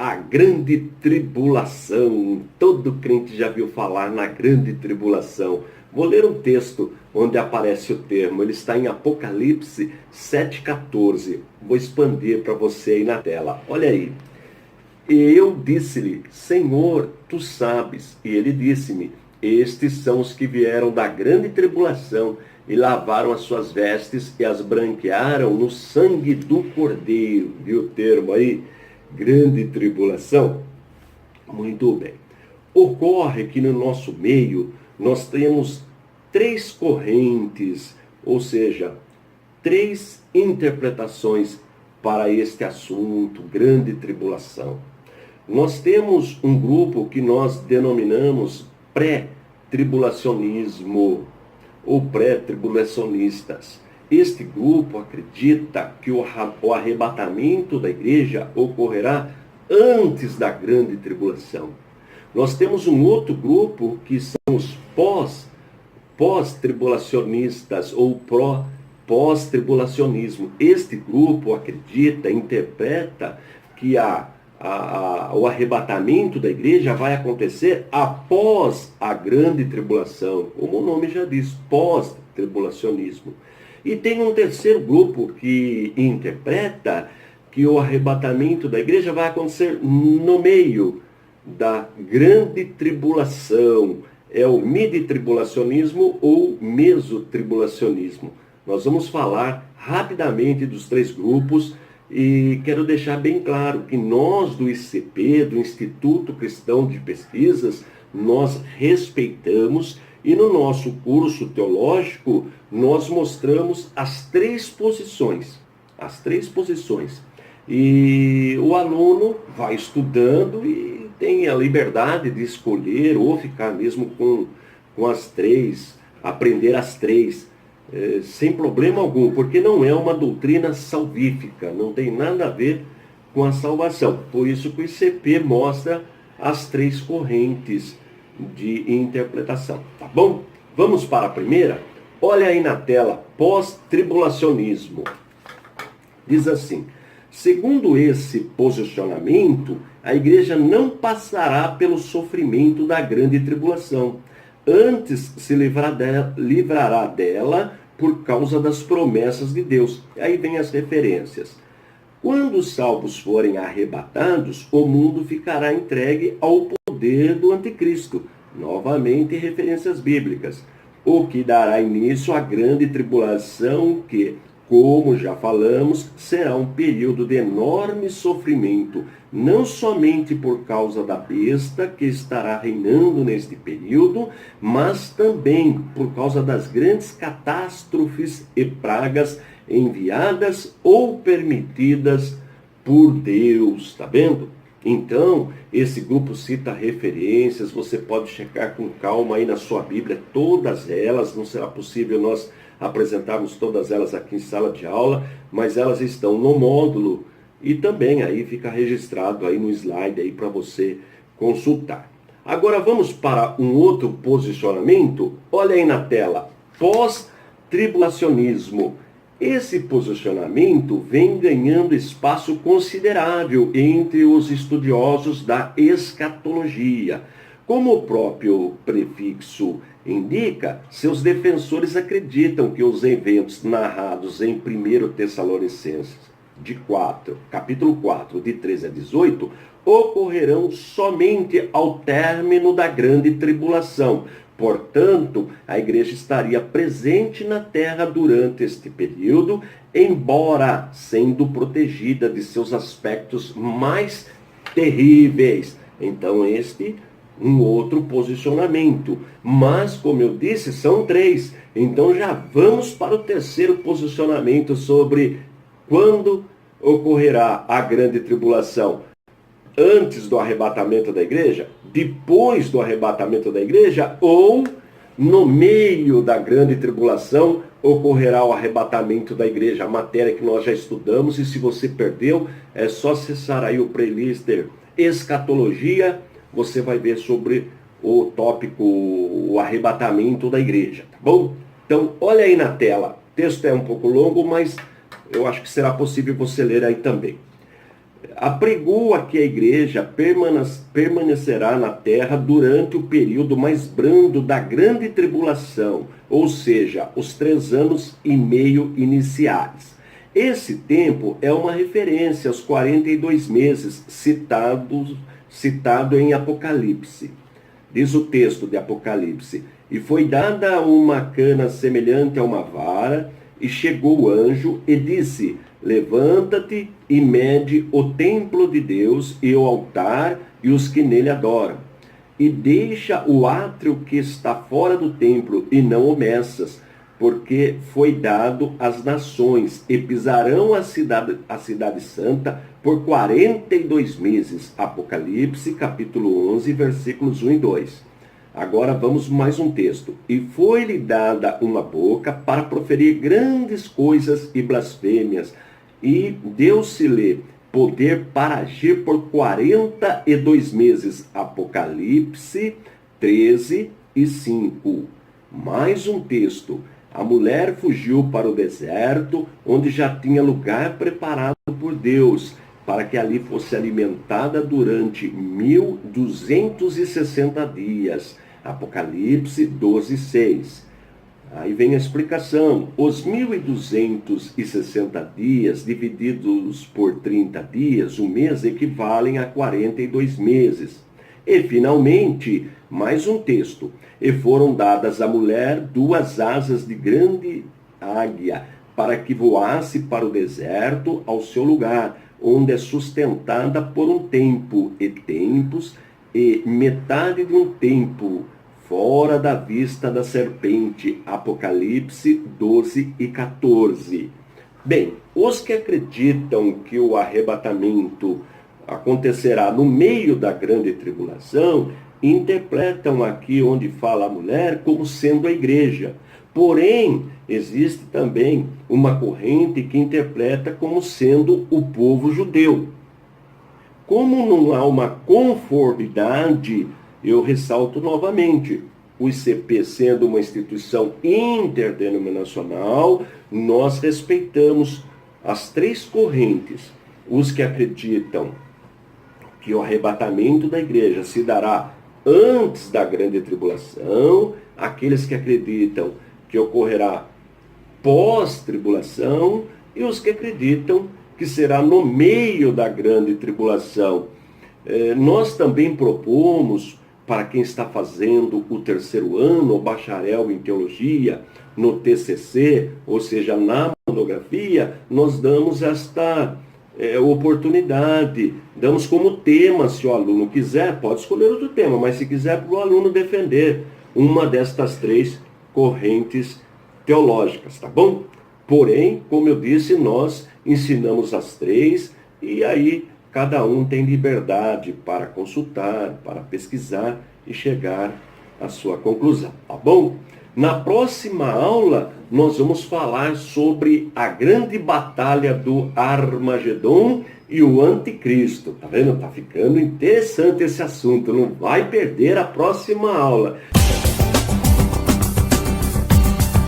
a grande tribulação. Todo crente já viu falar na grande tribulação. Vou ler um texto onde aparece o termo. Ele está em Apocalipse 7,14. Vou expandir para você aí na tela. Olha aí. E eu disse-lhe, Senhor, tu sabes. E ele disse-me, estes são os que vieram da grande tribulação e lavaram as suas vestes e as branquearam no sangue do Cordeiro. Viu o termo aí? Grande tribulação? Muito bem. Ocorre que no nosso meio nós temos três correntes, ou seja, três interpretações para este assunto, grande tribulação. Nós temos um grupo que nós denominamos pré-tribulacionismo ou pré-tribulacionistas. Este grupo acredita que o arrebatamento da igreja ocorrerá antes da grande tribulação. Nós temos um outro grupo que são os pós-tribulacionistas ou pós-tribulacionismo. Este grupo acredita, interpreta que o arrebatamento da igreja vai acontecer após a grande tribulação, como o nome já diz, pós-tribulacionismo. E tem um terceiro grupo que interpreta que o arrebatamento da igreja vai acontecer no meio da grande tribulação. É o midi-tribulacionismo ou mesotribulacionismo. Nós vamos falar rapidamente dos três grupos e quero deixar bem claro que nós do ICP, do Instituto Cristão de Pesquisas, nós respeitamos e no nosso curso teológico nós mostramos as três posições. As três posições. E o aluno vai estudando e tem a liberdade de escolher ou ficar mesmo com as três, aprender as três, sem problema algum, porque não é uma doutrina salvífica, não tem nada a ver com a salvação. Por isso que o ICP mostra as três correntes de interpretação, tá bom? Vamos para a primeira? Olha aí na tela, pós-tribulacionismo. Diz assim, segundo esse posicionamento, a igreja não passará pelo sofrimento da grande tribulação. Antes se livrará dela por causa das promessas de Deus. Aí vem as referências. Quando os salvos forem arrebatados, o mundo ficará entregue ao poder do anticristo. Novamente, referências bíblicas. O que dará início à grande tribulação que, como já falamos, será um período de enorme sofrimento, não somente por causa da besta que estará reinando neste período, mas também por causa das grandes catástrofes e pragas enviadas ou permitidas por Deus. Tá vendo? Então, esse grupo cita referências, você pode checar com calma aí na sua Bíblia, todas elas, não será possível nós apresentarmos todas elas aqui em sala de aula, mas elas estão no módulo e também aí fica registrado aí no slide aí para você consultar. Agora vamos para um outro posicionamento. Olha aí na tela, pós-tribulacionismo. Esse posicionamento vem ganhando espaço considerável entre os estudiosos da escatologia. Como o próprio prefixo indica, seus defensores acreditam que os eventos narrados em 1 Tessalonicenses capítulo 4, de 13 a 18, ocorrerão somente ao término da grande tribulação. Portanto, a igreja estaria presente na terra durante este período, embora sendo protegida de seus aspectos mais terríveis. Então, um outro posicionamento. Mas, como eu disse, são três. Então, já vamos para o terceiro posicionamento sobre quando ocorrerá a grande tribulação. Antes do arrebatamento da igreja, depois do arrebatamento da igreja ou no meio da grande tribulação ocorrerá o arrebatamento da igreja. A matéria que nós já estudamos, e se você perdeu, é só acessar aí o playlist Escatologia, você vai ver sobre o tópico, o arrebatamento da igreja, tá bom? Então, olha aí na tela. O texto é um pouco longo, mas eu acho que será possível você ler aí também. apregou a que a igreja permanecerá na terra durante o período mais brando da grande tribulação, ou seja, os 3 anos e meio iniciais. Esse tempo é uma referência aos 42 meses citado em Apocalipse. Diz o texto de Apocalipse: e foi dada uma cana semelhante a uma vara, e chegou o anjo e disse: levanta-te e mede o templo de Deus e o altar e os que nele adoram. E deixa o átrio que está fora do templo e não o meças, porque foi dado às nações, e pisarão a cidade santa por 42 meses. Apocalipse, capítulo 11, versículos 1 e 2. Agora vamos mais um texto. E foi-lhe dada uma boca para proferir grandes coisas e blasfêmias, e deu-se-lhe poder para agir por 42 meses. Apocalipse 13 e 5. Mais um texto. A mulher fugiu para o deserto, onde já tinha lugar preparado por Deus, para que ali fosse alimentada durante 1260 dias. Apocalipse 12, 6. Aí vem a explicação. Os 1260 dias, divididos por 30 dias, um mês, equivalem a 42 meses. E, finalmente, mais um texto. E foram dadas à mulher 2 asas de grande águia, para que voasse para o deserto, ao seu lugar, onde é sustentada por um tempo e tempos, e metade de um tempo, fora da vista da serpente. Apocalipse 12 e 14. Bem, os que acreditam que o arrebatamento acontecerá no meio da grande tribulação, interpretam aqui onde fala a mulher como sendo a igreja. Porém, existe também uma corrente que interpreta como sendo o povo judeu. Como não há uma conformidade, eu ressalto novamente, o ICP sendo uma instituição interdenominacional, nós respeitamos as 3 correntes. Os que acreditam que o arrebatamento da igreja se dará antes da grande tribulação, aqueles que acreditam que ocorrerá pós-tribulação, e os que acreditam que será no meio da grande tribulação. Nós também propomos, para quem está fazendo o 3º ano, o bacharel em teologia, no TCC, ou seja, na monografia, nós damos esta oportunidade, damos como tema, se o aluno quiser, pode escolher outro tema, mas se quiser para o aluno defender uma destas 3 correntes teológicas, tá bom? Porém, como eu disse, nós ensinamos as 3, e aí cada um tem liberdade para consultar, para pesquisar e chegar à sua conclusão, tá bom? Na próxima aula, nós vamos falar sobre a grande batalha do Armagedon e o Anticristo. Tá vendo? Tá ficando interessante esse assunto. Não vai perder a próxima aula.